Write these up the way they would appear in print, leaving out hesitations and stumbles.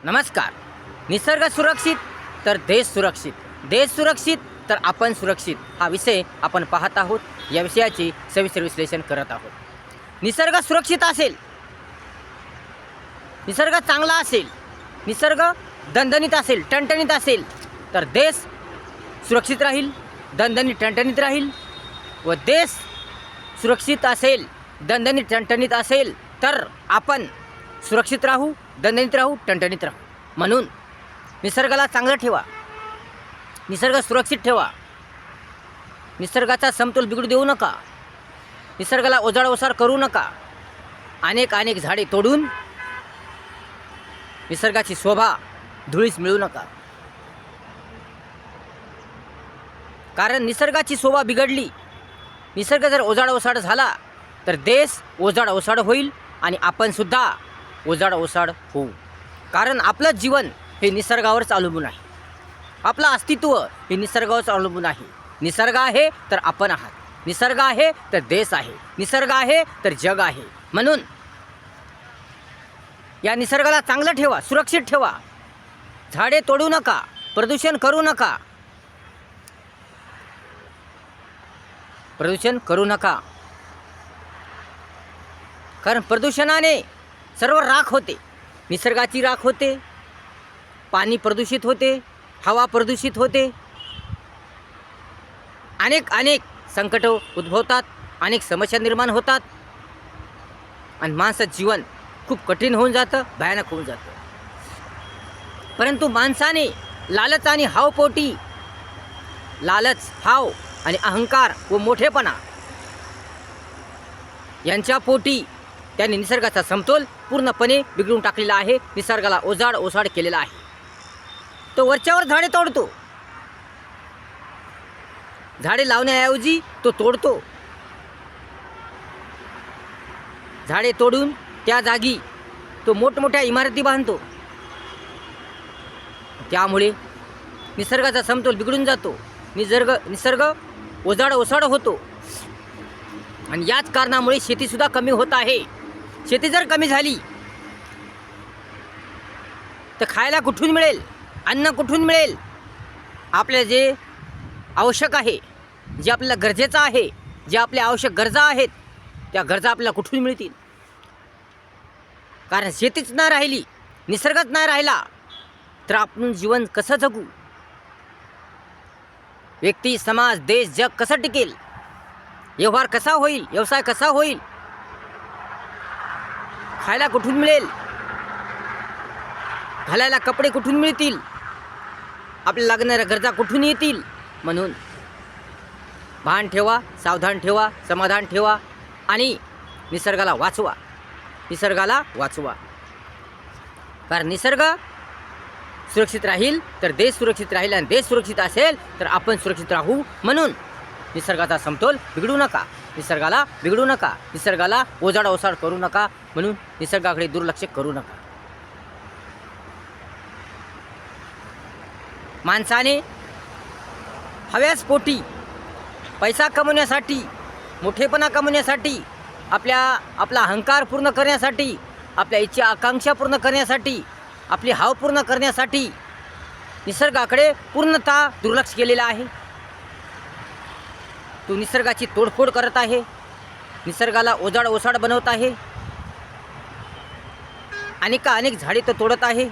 नमस्कार. निसर्ग सुरक्षित तर देश सुरक्षित, देश सुरक्षित तर आपण सुरक्षित हा विषय आपण पाहत आहोत. या विषयाची सविस्तर विश्लेषण करत आहोत. निसर्ग सुरक्षित असेल, निसर्ग चांगला असेल, निसर्ग दणदणीत असेल, टणटणीत असेल तर देश सुरक्षित राहील, दणदणीत टणटणीत राहील. व देश सुरक्षित असेल, दणदणीत टणटणीत असेल तर आपण सुरक्षित राहू, दणदणीत राहू, टणटणीत राहू. म्हणून निसर्गाला चांगलं ठेवा, निसर्ग सुरक्षित ठेवा, निसर्गाचा समतोल बिघडू देऊ नका, निसर्गाला ओसाड करू नका. अनेक झाडे तोडून निसर्गाची शोभा धुळीस मिळू नका. कारण निसर्गाची शोभा बिघडली, निसर्ग जर ओसाड झाला तर देश ओसाड होईल आणि आपण सुद्धा ओसाड होऊ. कारण आपलं जीवन हे निसर्गावरच अवलंबून आहे, आपलं अस्तित्व हे निसर्गावरच अवलंबून आहे. निसर्ग आहे तर आपण आहात, निसर्ग आहे तर देश आहे, निसर्ग आहे तर जग आहे. म्हणून या निसर्गाला चांगलं ठेवा, सुरक्षित ठेवा. झाडे तोडू नका, प्रदूषण करू नका, प्रदूषण करू नका. कारण प्रदूषणाने सर्व राख होते, निसर्गाची राख होते, पाणी प्रदूषित होते, हवा प्रदूषित होते. अनेक संकट उद्भवतात, अनेक समस्या निर्माण होतात आणि माणसाचं जीवन खूप कठीण होऊन जातं, भयानक होऊन जातं. परंतु माणसाने लालच आणि हावपोटी, लालच, हाव आणि अहंकार व मोठेपणा यांच्या पोटी त्यांनी निसर्गाचा समतोल पूर्णपणे बिघडून टाकलेला आहे, निसर्गाला ओसाड केलेला आहे. तो वरच्यावर झाडे तोडतो, झाडे लावण्याऐवजी तो तोडतो. झाडे तोडून त्या जागी तो मोठमोठ्या इमारती बांधतो. त्यामुळे निसर्गाचा समतोल बिघडून जातो, निसर्ग ओसाड होतो. आणि याच कारणामुळे शेतीसुद्धा कमी होत आहे. शेती जर कमी झाली तर खायला कुठून मिळेल, अन्न कुठून मिळेल? आपल्याला जे आवश्यक आहे, जे आपल्याला गरजेचं आहे, जे आपल्या आवश्यक गरजा आहेत, त्या गरजा आपल्याला कुठून मिळतील? कारण शेतीच नाही राहिली, निसर्गच नाही राहिला तर आपण जीवन कसं जगू? व्यक्ती, समाज, देश, जग कसं टिकेल? व्यवहार कसा होईल? व्यवसाय कसा होईल? खायला कुठून मिळेल? घालायला कपडे कुठून मिळतील? आपल्याला लागणाऱ्या गरजा कुठून येतील? म्हणून भान ठेवा, सावधान ठेवा, समाधान ठेवा आणि निसर्गाला वाचवा, निसर्गाला वाचवा. कारण निसर्ग सुरक्षित राहील तर देश सुरक्षित राहील आणि देश सुरक्षित असेल तर आपण सुरक्षित राहू. म्हणून निसर्गाचा समतोल बिघडू नका, निसर्गाला बिघडू नका, निसर्गाला ओसाड करू नका. म्हणून निसर्गाकडे दुर्लक्ष करू नका. माणसाने हव्यास पोटी, पैसा कमवण्यासाठी, मोठेपणा कमवण्यासाठी, आपला अहंकार पूर्ण करण्यासाठी, आपल्या इच्छा आकांक्षा पूर्ण करण्यासाठी, आपली हाव पूर्ण करण्यासाठी निसर्गाकडे पूर्णतः दुर्लक्ष केलेलं आहे. तो निसर्गाची तोडफोड करत आहे, निसर्गाला ओसाड बनवत आहे. अनेक झाडे तो तोडत आहे.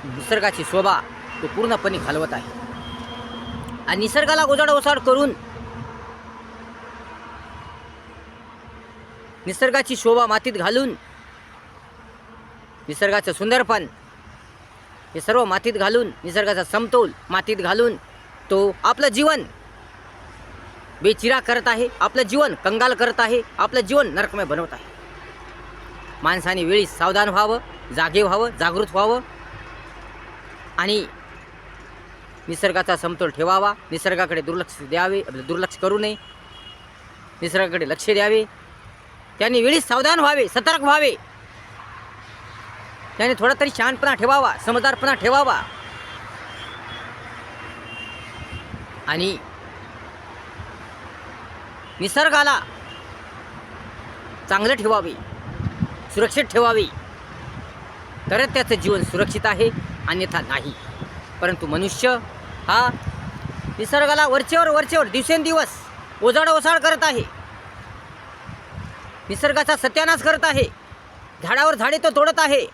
निसर्गाची शोभा तो पूर्णपणे घालवत आहे. आणि निसर्गाला ओसाड करून निसर्गाची शोभा मातीत घालून, निसर्गाचं सुंदरपण हे सर्व मातीत घालून, निसर्गाचा समतोल मातीत घालून तो आपलं जीवन बेचिरा करत आहे, आपलं जीवन कंगाल करत आहे, आपलं जीवन नरकमय बनवत आहे. माणसाने वेळी सावधान व्हावं, जागे व्हावं, जागृत व्हावं आणि निसर्गाचा समतोल ठेवावा. निसर्गाकडे दुर्लक्ष करू नये, निसर्गाकडे लक्ष द्यावे. त्यांनी वेळी सावधान व्हावे, सतर्क व्हावे. त्याने थोडा तरी शहाणपणा ठेवावा, समजदारपणा ठेवावा आणि निसर्गाला चांगलं ठेवावे, सुरक्षित ठेवावे. तरच त्याचं जीवन सुरक्षित आहे, अन्यथा नाही. परंतु मनुष्य हा निसर्गाला वरचेवर दिवसेंदिवस ओसाड करत आहे. निसर्गाचा सत्यानाश करत आहे. झाडावर झाडे तो तोडत आहे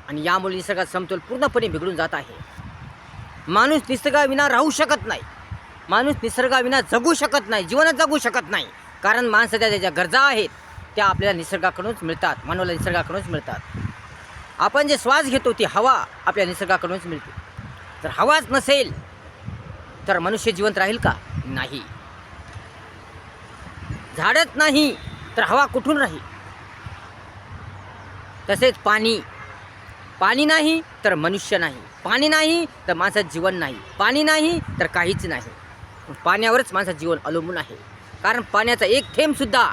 आणि यामुळे निसर्गाचा समतोल पूर्णपणे बिघडून जात आहे. माणूस निसर्गाविना राहू शकत नाही. माणूस निसर्गाविना जगू शकत नाही, जीवनच जगू शकत नाही. कारण माणसाच्या ज्या गरजा आहेत त्या आपल्याला निसर्गाकडूनच मिळतात, मानवाला निसर्गाकडूनच मिळतात. आपण जे श्वास घेतो ती हवा आपल्या निसर्गाकडूनच मिळते. जर हवाच नसेल तर मनुष्य जिवंत राहील का? नाही. झाडच नाही तर हवा कुठून राहील? तसेच पाणी नाही तर मनुष्य नाही, पाणी नाही तर माणसाचं जीवन नाही, पाणी नाही तर काहीच नाही. पाण्यावरच माणसाचं जीवन अवलंबून आहे. कारण पाण्याचा एक थेंबसुद्धा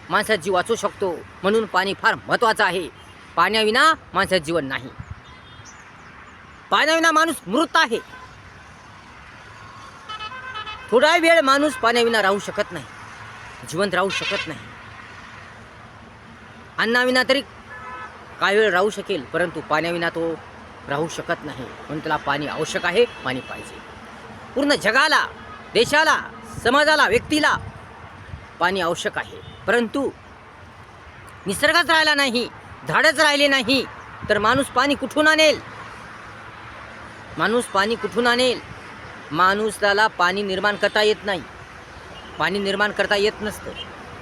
माणसाचा जीव वाचवू शकतो. म्हणून पाणी फार महत्त्वाचं आहे. पाण्याविना माणसाचं जीवन नाही. पाण्याविना माणूस मृत आहे. थोडा वेळ माणूस पाण्याविना राहू शकत नाही, जिवंत राहू शकत नाही. अन्नाविना तरी काही वेळ राहू शकेल, परंतु पाण्याविना तो राहू शकत नाही. म्हणून त्याला पाणी आवश्यक आहे, पाणी पाहिजे. पूर्ण जगाला, देशाला, समाजाला, व्यक्तीला पाणी आवश्यक आहे. परंतु निसर्गच राहिला नाही, झाडच राहिले नाही तर माणूस पाणी कुठून आणेल? माणूस पाणी कुठून आणेल? माणूसाला पाणी निर्माण करता येत नाही, पाणी निर्माण करता येत नसतं.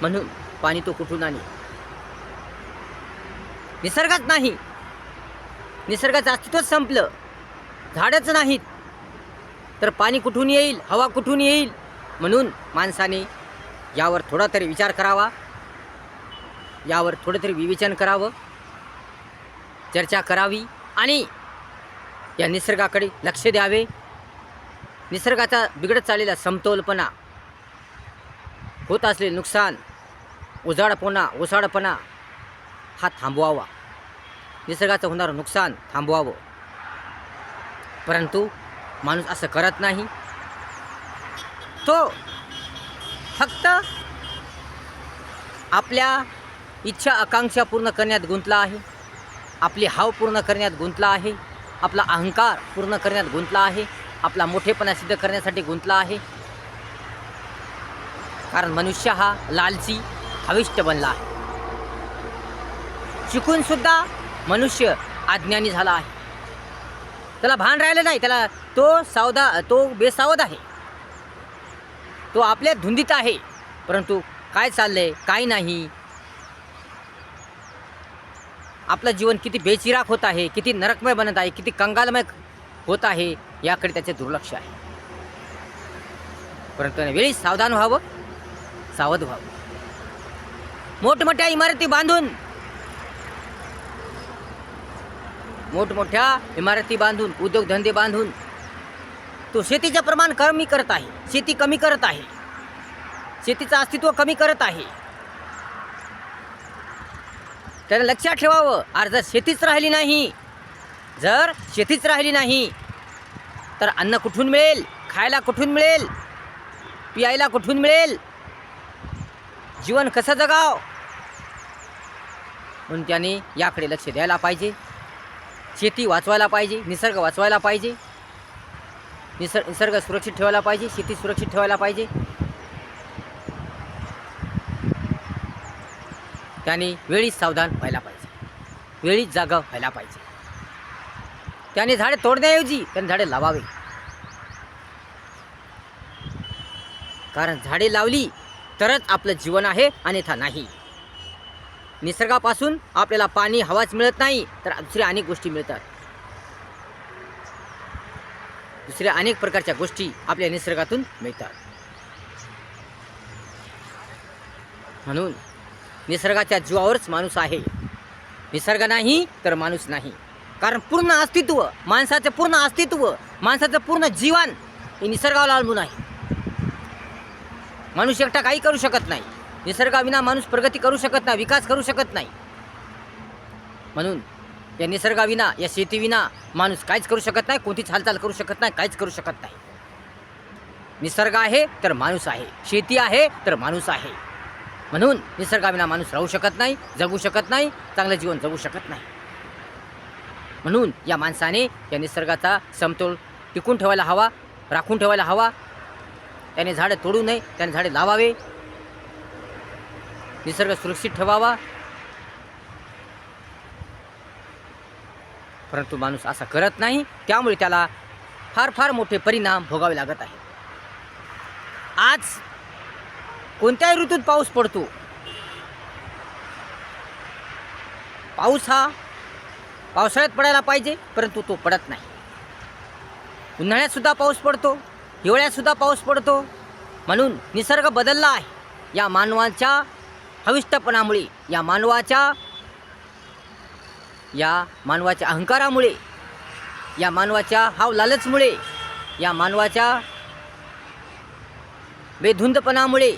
म्हणून पाणी तो कुठून आणेल? निसर्गच नाही, निसर्गाचं अस्तित्वच संपलं. झाडच नाहीत तर पाणी कुठून येईल? हवा कुठून येईल? म्हणून माणसाने यावर थोडा तरी विचार करावा, यावर थोडं तरी विवेचन करावं, चर्चा करावी आणि या निसर्गाकडे लक्ष द्यावे. निसर्गाचा बिघडत चाललेला समतोलपणा, होत असलेले नुकसान, ओसाडपणा हा थांबवावा. निसर्गाचं होणारं नुकसान थांबवावं. परंतु माणूस असं करत नाही. तो फक्त आपल्या इच्छा आकांक्षा पूर्ण करण्यात गुंतला आहे, आपली हाव पूर्ण करण्यात गुंतला आहे, आपला अहंकार पूर्ण करण्यात गुंतला आहे, आपला मोठेपणा सिद्ध करण्यासाठी गुंतला आहे. कारण मनुष्य हा लालची हविष्ट बनला आहे. शिकून सुद्धा मनुष्य अज्ञानी झाला आहे. त्याला भान राहिलं नाही. त्याला तो बेसावध आहे. तो आपल्या धुंदीत आहे. परंतु काय चाललंय, काय नाही, आपलं जीवन किती बेचिराख होत आहे, किती नरकमय बनत आहे, किती कंगालमय होत आहे, याकडे त्याचे दुर्लक्ष आहे. परंतु वेळी सावधान व्हावं, सावध व्हावं. मोठमोठ्या इमारती बांधून उद्योगधंदे बांधून तो शेतीचं प्रमाण कमी करत आहे, शेती कमी करत आहे, शेतीचं अस्तित्व कमी करत आहे. त्याला लक्षात ठेवावं. जर शेतीच राहिली नाही तर अन्न कुठून मिळेल? खायला कुठून मिळेल? पियायला कुठून मिळेल? जीवन कसं जगाव? म्हणून त्याने याकडे लक्ष द्यायला पाहिजे. शेती वाचवायला पाहिजे, निसर्ग वाचवायला पाहिजे, निसर्ग सुरक्षित ठेवायला पाहिजे, शेती सुरक्षित ठेवायला पाहिजे. त्याने वेळीच सावधान व्हायला पाहिजे, वेळीच जागा व्हायला पाहिजे. त्याने झाडे तोडण्याऐवजी त्याने झाडे लावावे. कारण झाडे लावली तरच आपलं जीवन आहे, अन्यथा नाही. निसर्गापासून आपल्याला पाणी, हवाच मिळत नाही तर दुसऱ्या अनेक गोष्टी मिळतात. दुसऱ्या अनेक प्रकारच्या गोष्टी आपल्या निसर्गातून मिळतात. म्हणून निसर्गाच्या जीवावरच माणूस आहे. निसर्ग नाही तर माणूस नाही. कारण पूर्ण अस्तित्व, माणसाचं पूर्ण जीवन हे निसर्गावर अवलंबून आहे. माणूस एकटा काही करू शकत नाही. निसर्गाविना माणूस प्रगती करू शकत नाही, विकास करू शकत नाही. म्हणून या निसर्गाविना, या शेतीविना माणूस काहीच करू शकत नाही, कोणतीच हालचाल करू शकत नाही, काहीच करू शकत नाही. निसर्ग आहे तर माणूस आहे, शेती आहे तर माणूस आहे. म्हणून निसर्गाविना माणूस राहू शकत नाही, जगू शकत नाही, चांगलं जीवन जगू शकत नाही. म्हणून या माणसाने या निसर्गाचा समतोल टिकून ठेवायला हवा, राखून ठेवायला हवा. त्याने झाडं तोडू नये, त्याने झाडे लावावे, निसर्ग सुरक्षित ठेवावा. परंतु माणूस असं करत नाही, त्यामुळे त्याला फार फार मोठे परिणाम भोगावे लागत आहेत. आज कोणत्याही ऋतूत पाऊस पडतो. पाऊस हा पावसाळ्यात पडायला पाहिजे, परंतु तो पडत नाही. उन्हाळ्यात सुद्धा पाऊस पडतो, हिवाळ्यात सुद्धा पाऊस पडतो. म्हणून निसर्ग बदलला आहे. या मानवाच्या हविष्टपणामुळे, या मानवाच्या अहंकारामुळे, या मानवाच्या हाव लालचमुळे, या मानवाच्या बेधुंदपणामुळे,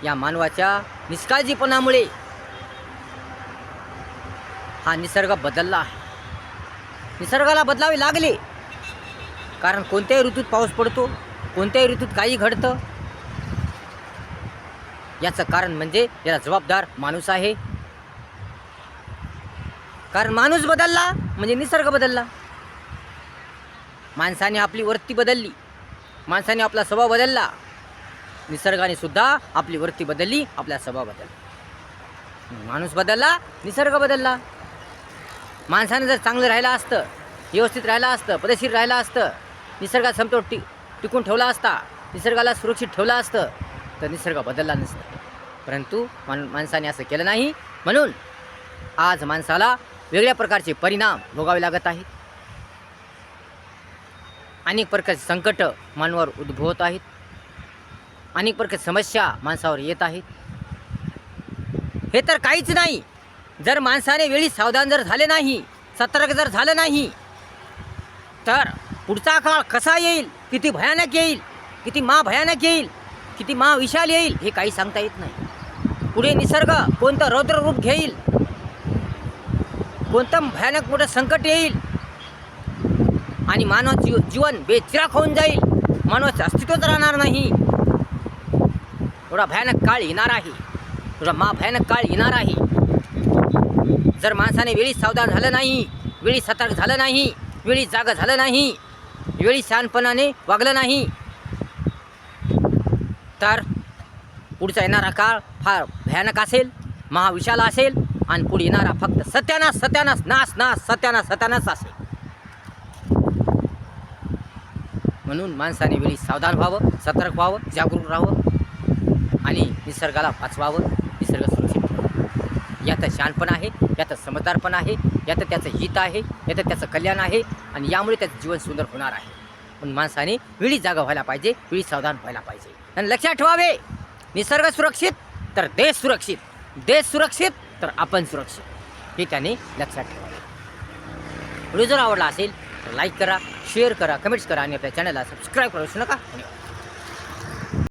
या मानवाच्या निष्काळजीपणामुळे हा निसर्ग बदलला आहे. निसर्गाला बदलावे लागले, कारण कोणत्याही ऋतूत पाऊस पडतो, कोणत्याही ऋतूत काही घडतं. याचं कारण म्हणजे याला जबाबदार माणूस आहे. कारण माणूस बदलला म्हणजे निसर्ग बदलला. माणसाने आपली वृत्ती बदलली, माणसाने आपला स्वभाव बदलला, निसर्गाने सुद्धा आपली वृत्ती बदलली, आपला स्वभाव बदलला. माणूस बदलला, निसर्ग बदलला. माणसाने जर चांगलं राहिलं असतं, व्यवस्थित राहिलं असतं, पद्धतशीर राहिलं असतं, निसर्गात समतोल टिकून ठेवला असता, निसर्गाला सुरक्षित ठेवलं असतं, तर निसर्ग बदलला नसतं. परंतु माणसाने असं केलं नाही. म्हणून आज माणसाला वेगळ्या प्रकारचे परिणाम भोगावे लागत आहेत. अनेक प्रकारचे संकट मानवावर उद्भवत आहेत. अनेक प्रकारच्या समस्या माणसावर येत आहेत. हे तर काहीच नाही, जर माणसाने वेळी सावधान जर झाले नाही, सतर्क जर झालं नाही, तर पुढचा काळ कसा येईल, किती भयानक येईल, किती महाभयानक येईल, किती महाविशाल येईल, हे काही सांगता येत नाही. पुढे निसर्ग कोणतं रौद्र रूप घेईल, कोणतं भयानक मोठं संकट येईल आणि मानवाचं जीवन बेचिराख होऊन जाईल. मानवाचं अस्तित्वच राहणार नाही. एवढा भयानक काळ येणार आहे, एवढा महाभयानक काळ येणार आहे. जर माणसाने वेळी सावधान झालं नाही, वेळी सतर्क झालं नाही, वेळी जागं झालं नाही, वेळी शहाणपणाने वागलं नाही, तर पुढचा येणारा काळ फार भयानक असेल, महाविशाल असेल आणि पुढे येणारा फक्त सत्यानाश सत्यानाश नाश नाश सत्यानाश सत्यानाश असेल. म्हणून माणसाने वेळी सावधान व्हावं, सतर्क व्हावं, जागरूक राहावं आणि निसर्गाला वाचवावं, निसर्ग सुरक्षित ठेवावं. यात शहाणपण आहे, यात समजदारपण आहे, यात त्याचं हित आहे, यात त्याचं कल्याण आहे आणि यामुळे त्याचं जीवन सुंदर होणार आहे. म्हणून माणसाने वेळी जागा व्हायला पाहिजे, वेळी सावधान व्हायला पाहिजे. आणि लक्षात ठेवावे, निसर्ग सुरक्षित तर देश सुरक्षित, देश सुरक्षित तर आपण सुरक्षित, हे त्याने लक्षात ठेवावे. व्हिडिओ जर आवडला असेल तर लाईक करा, शेअर करा, कमेंट्स करा आणि आपल्या चॅनलला सबस्क्राईब करू नका. धन्यवाद.